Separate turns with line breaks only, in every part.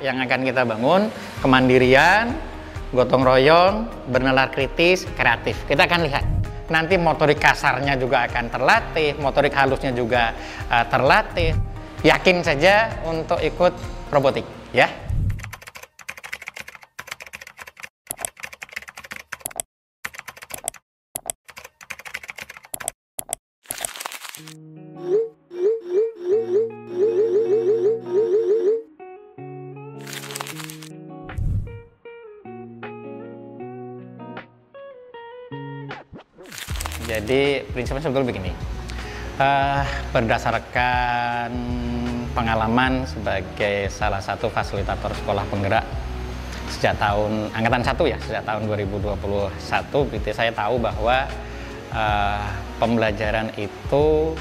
yang akan kita bangun, kemandirian, gotong royong, bernalar kritis, kreatif. Kita akan lihat. Nanti motorik kasarnya juga akan terlatih, motorik halusnya juga terlatih. Yakin saja untuk ikut robotik, ya. Jadi prinsipnya sebetulnya begini, berdasarkan pengalaman sebagai salah satu fasilitator sekolah penggerak sejak tahun angkatan 1 ya, sejak tahun 2021, gitu, saya tahu bahwa pembelajaran itu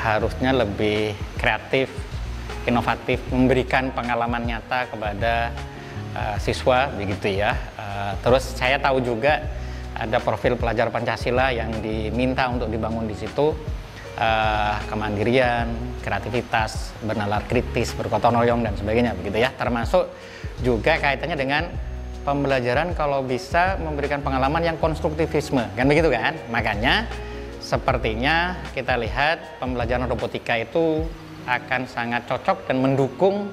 harusnya lebih kreatif, inovatif, memberikan pengalaman nyata kepada siswa, begitu ya. Terus saya tahu juga ada profil pelajar Pancasila yang diminta untuk dibangun di situ, kemandirian, kreativitas, bernalar kritis, bergotong royong dan sebagainya, begitu ya. Termasuk juga kaitannya dengan pembelajaran kalau bisa memberikan pengalaman yang konstruktivisme, kan begitu kan? Makanya sepertinya kita lihat pembelajaran robotika itu akan sangat cocok dan mendukung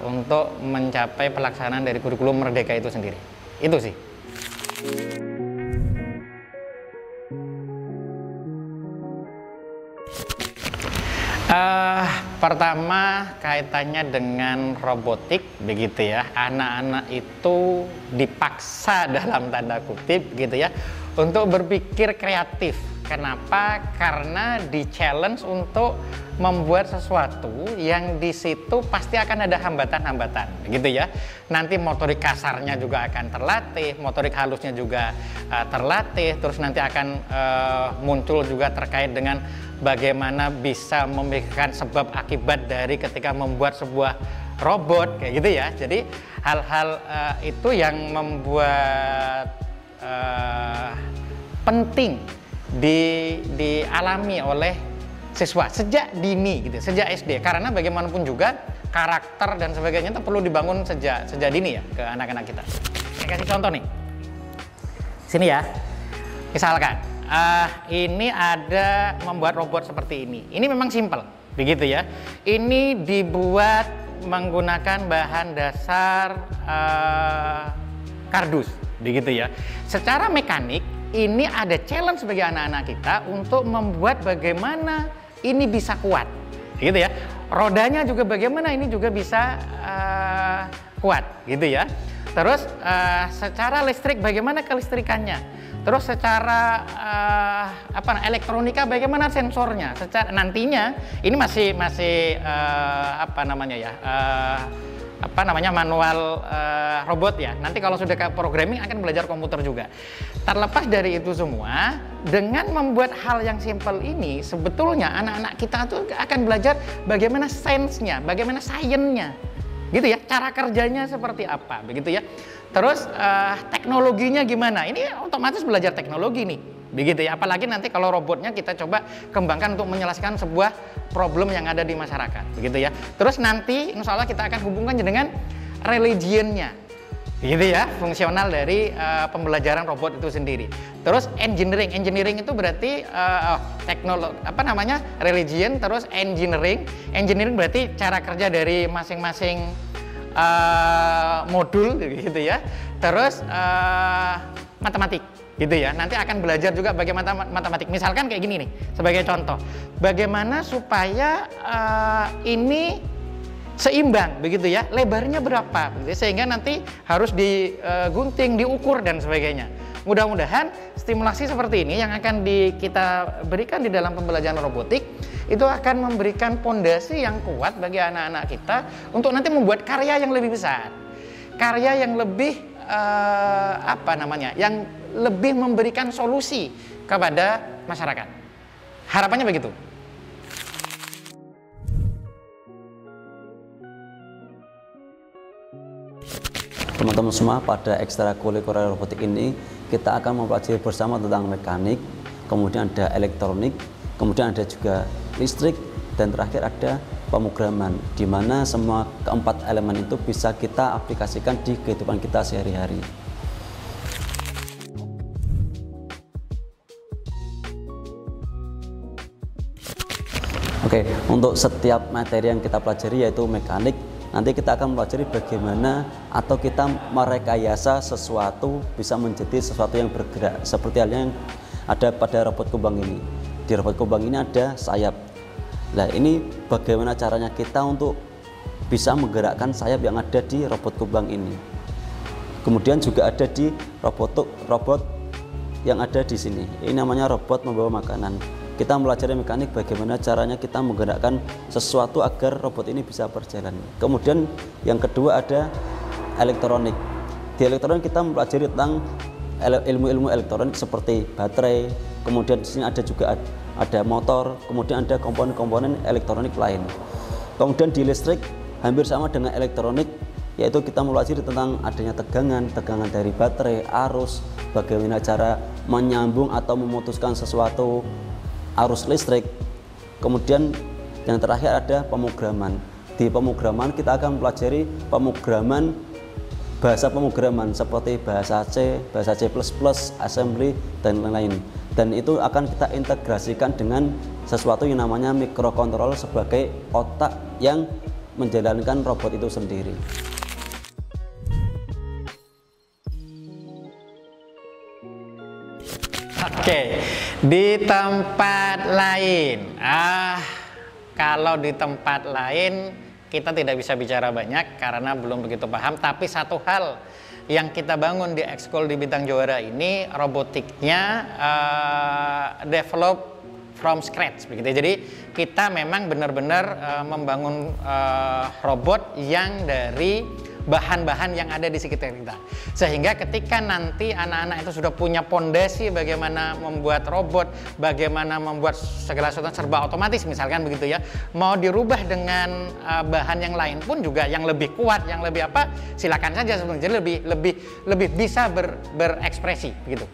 untuk mencapai pelaksanaan dari kurikulum Merdeka itu sendiri. Itu sih. Pertama kaitannya dengan robotik, begitu ya. Anak-anak itu dipaksa dalam tanda kutip, gitu ya, untuk berpikir kreatif. Kenapa? Karena di-challenge untuk membuat sesuatu yang di situ pasti akan ada hambatan-hambatan, gitu ya. Nanti motorik kasarnya juga akan terlatih, motorik halusnya juga terlatih, terus nanti akan muncul juga terkait dengan bagaimana bisa memikirkan sebab akibat dari ketika membuat sebuah robot, kayak gitu ya. Jadi hal-hal itu yang membuat penting dialami oleh siswa sejak dini, gitu, sejak SD. Karena bagaimanapun juga karakter dan sebagainya itu perlu dibangun sejak dini ya ke anak-anak kita. Saya kasih contoh nih, sini ya. Misalkan ini ada membuat robot seperti ini. Ini memang simple, begitu ya. Ini dibuat menggunakan bahan dasar kardus, begitu ya. Secara mekanik ini ada challenge bagi anak-anak kita untuk membuat bagaimana ini bisa kuat, gitu ya. Rodanya juga bagaimana ini juga bisa kuat, gitu ya. Terus secara listrik bagaimana kelistrikannya. Terus secara elektronika bagaimana sensornya. Secara nantinya ini masih manual robot ya. Nanti kalau sudah ke programming akan belajar komputer juga. Terlepas dari itu semua, dengan membuat hal yang simpel ini sebetulnya anak-anak kita tuh akan belajar bagaimana sainsnya, bagaimana sainsnya, gitu ya, cara kerjanya seperti apa, begitu ya. Terus teknologinya gimana? Ini otomatis belajar teknologi nih, begitu ya. Apalagi nanti kalau robotnya kita coba kembangkan untuk menyelesaikan sebuah problem yang ada di masyarakat, begitu ya. Terus nanti insya Allah kita akan hubungkan dengan religionnya, gitu ya, fungsional dari pembelajaran robot itu sendiri. Terus engineering itu berarti religion, terus engineering berarti cara kerja dari masing-masing modul, gitu ya. Terus matematik, gitu ya. Nanti akan belajar juga bagaimana matematik. Misalkan kayak gini nih, sebagai contoh, bagaimana supaya ini seimbang, begitu ya, lebarnya berapa, begitu, sehingga nanti harus digunting, diukur dan sebagainya. Mudah-mudahan stimulasi seperti ini yang akan kita berikan di dalam pembelajaran robotik itu akan memberikan pondasi yang kuat bagi anak-anak kita untuk nanti membuat karya yang lebih besar, karya yang lebih yang lebih memberikan solusi kepada masyarakat. Harapannya begitu.
Teman-teman semua, pada ekstrakurikuler robotik ini kita akan mempelajari bersama tentang mekanik, kemudian ada elektronik, kemudian ada juga listrik, dan terakhir ada pemrograman, di mana semua keempat elemen itu bisa kita aplikasikan di kehidupan kita sehari-hari. Oke, untuk setiap materi yang kita pelajari yaitu mekanik, nanti kita akan mempelajari bagaimana atau kita merekayasa sesuatu bisa menjadi sesuatu yang bergerak, seperti halnya yang ada pada robot Kumbang ini. Di robot Kumbang ini ada sayap. Nah, ini bagaimana caranya kita untuk bisa menggerakkan sayap yang ada di robot Kumbang ini. Kemudian juga ada di robot yang ada di sini. Ini namanya robot membawa makanan. Kita mempelajari mekanik bagaimana caranya kita menggerakkan sesuatu agar robot ini bisa berjalan. Kemudian yang kedua ada elektronik. Di elektronik kita mempelajari tentang ilmu-ilmu elektronik seperti baterai. Kemudian di sini ada juga ada motor. Kemudian ada komponen-komponen elektronik lain. Kemudian di listrik hampir sama dengan elektronik, yaitu kita mempelajari tentang adanya tegangan dari baterai, arus, bagaimana cara menyambung atau memutuskan sesuatu arus listrik. Kemudian yang terakhir ada pemrograman. Di pemrograman kita akan mempelajari bahasa pemrograman seperti bahasa C, bahasa C++, assembly, dan lain-lain. Dan itu akan kita integrasikan dengan sesuatu yang namanya microcontroller sebagai otak yang menjalankan robot itu sendiri.
Oke, di tempat lain, kalau di tempat lain kita tidak bisa bicara banyak karena belum begitu paham. Tapi satu hal yang kita bangun di ekskul di Bintang Juara ini, robotiknya develop from scratch, begitu. Jadi kita memang benar-benar membangun robot yang dari bahan-bahan yang ada di sekitar kita, sehingga ketika nanti anak-anak itu sudah punya pondasi bagaimana membuat robot, bagaimana membuat segala sesuatu serba otomatis misalkan begitu ya, mau dirubah dengan bahan yang lain pun juga yang lebih kuat, yang lebih apa, silakan saja sebenarnya. Jadi lebih bisa berekspresi begitu.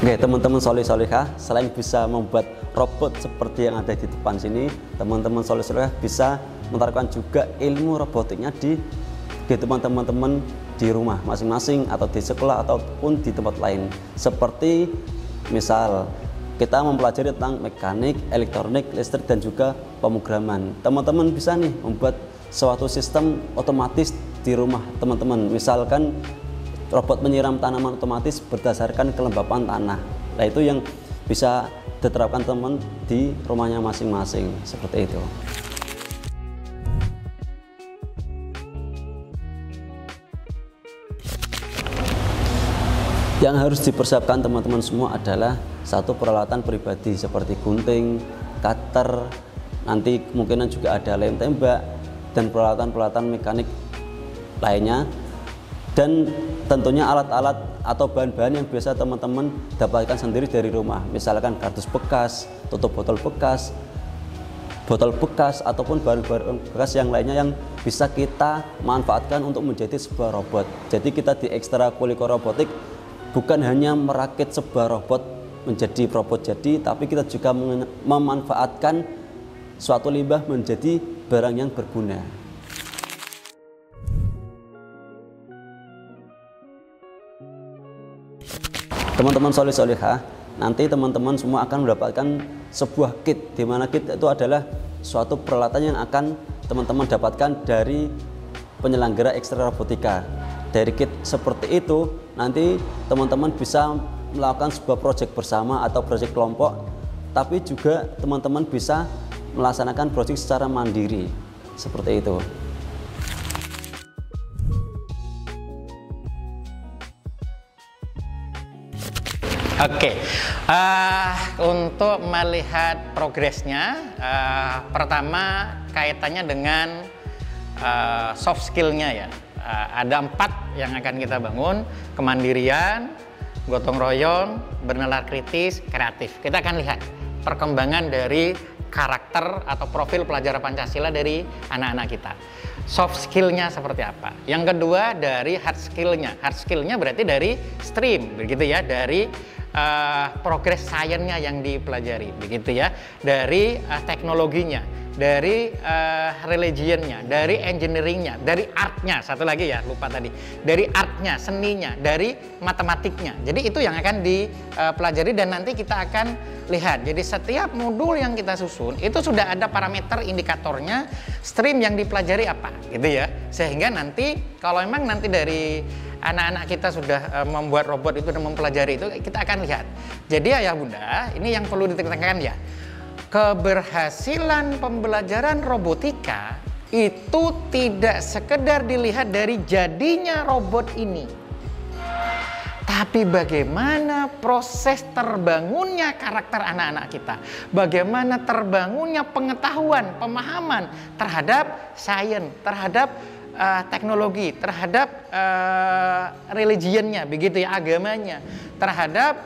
Oke, teman-teman soleh-solehah, selain bisa membuat robot seperti yang ada di depan sini, teman-teman soleh-solehah bisa menerapkan juga ilmu robotiknya di kehidupan teman-teman di rumah masing-masing atau di sekolah ataupun di tempat lain. Seperti misal kita mempelajari tentang mekanik, elektronik, listrik, dan juga pemrograman. Teman-teman bisa nih membuat suatu sistem otomatis di rumah teman-teman. Misalkan robot menyiram tanaman otomatis berdasarkan kelembapan tanah. Nah, itu yang bisa diterapkan teman di rumahnya masing-masing, seperti itu. Yang harus dipersiapkan teman-teman semua adalah satu peralatan pribadi seperti gunting, cutter, nanti kemungkinan juga ada lem tembak, dan peralatan-peralatan mekanik lainnya. Dan tentunya alat-alat atau bahan-bahan yang biasa teman-teman dapatkan sendiri dari rumah, misalkan kardus bekas, tutup botol bekas, ataupun barang-barang bekas yang lainnya yang bisa kita manfaatkan untuk menjadi sebuah robot. Jadi kita di Ekstrakurikuler Robotik bukan hanya merakit sebuah robot menjadi robot jadi, tapi kita juga memanfaatkan suatu limbah menjadi barang yang berguna. Teman-teman soleh-solehah, nanti teman-teman semua akan mendapatkan sebuah kit, di mana kit itu adalah suatu peralatan yang akan teman-teman dapatkan dari penyelenggara Ekstra Robotika. Dari kit seperti itu, nanti teman-teman bisa melakukan sebuah proyek bersama atau proyek kelompok, tapi juga teman-teman bisa melaksanakan proyek secara mandiri, seperti itu.
Oke, untuk melihat progresnya, pertama kaitannya dengan soft skillnya ya. Ada 4 yang akan kita bangun: kemandirian, gotong royong, bernalar kritis, kreatif. Kita akan lihat perkembangan dari karakter atau profil pelajar Pancasila dari anak-anak kita. Soft skillnya seperti apa? Yang kedua dari hard skillnya. Hard skillnya berarti dari stream, begitu ya, dari progres sainsnya yang dipelajari, begitu ya, dari teknologinya, dari religionnya, dari engineeringnya, dari artnya, satu lagi ya lupa tadi, dari artnya, seninya, dari matematiknya. Jadi itu yang akan dipelajari dan nanti kita akan lihat. Jadi setiap modul yang kita susun itu sudah ada parameter indikatornya, stream yang dipelajari apa, gitu ya. Sehingga nanti kalau memang nanti dari anak-anak kita sudah membuat robot itu dan mempelajari itu, kita akan lihat. Jadi ayah bunda, ini yang perlu ditekankan ya, keberhasilan pembelajaran robotika itu tidak sekedar dilihat dari jadinya robot ini, tapi bagaimana proses terbangunnya karakter anak-anak kita, bagaimana terbangunnya pengetahuan, pemahaman terhadap sains, terhadap teknologi, terhadap religionnya, begitu ya, agamanya, terhadap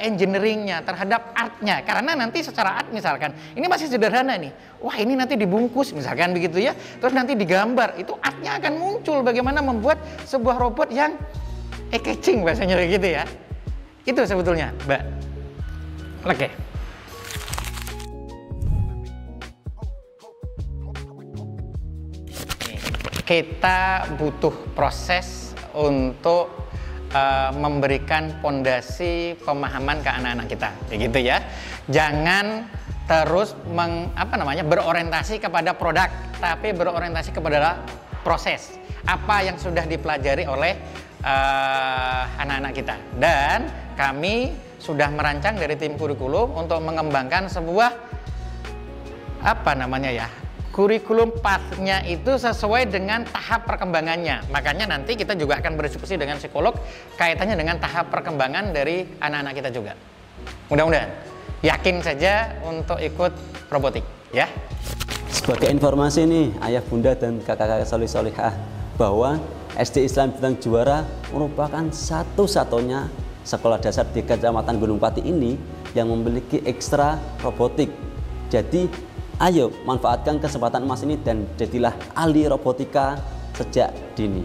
engineeringnya, terhadap artnya. Karena nanti secara art misalkan, ini masih sederhana nih, wah ini nanti dibungkus misalkan begitu ya, terus nanti digambar, itu artnya akan muncul bagaimana membuat sebuah robot yang eye-catching bahasanya begitu ya. Itu sebetulnya, Mbak. Oke. Kita butuh proses untuk memberikan pondasi pemahaman ke anak-anak kita, begitu ya. Jangan terus berorientasi kepada produk, tapi berorientasi kepada proses apa yang sudah dipelajari oleh anak-anak kita. Dan kami sudah merancang dari tim kurikulum untuk mengembangkan sebuah kurikulum path-nya itu sesuai dengan tahap perkembangannya. Makanya nanti kita juga akan berdiskusi dengan psikolog kaitannya dengan tahap perkembangan dari anak-anak kita juga. Mudah-mudahan yakin saja untuk ikut robotik ya.
Sebagai informasi nih ayah bunda dan kakak-kakak solih-solihah, bahwa SD Islam Bintang Juara merupakan satu-satunya sekolah dasar di Kecamatan Gunung Pati ini yang memiliki ekstra robotik. Jadi ayo manfaatkan kesempatan emas ini dan jadilah ahli robotika sejak dini.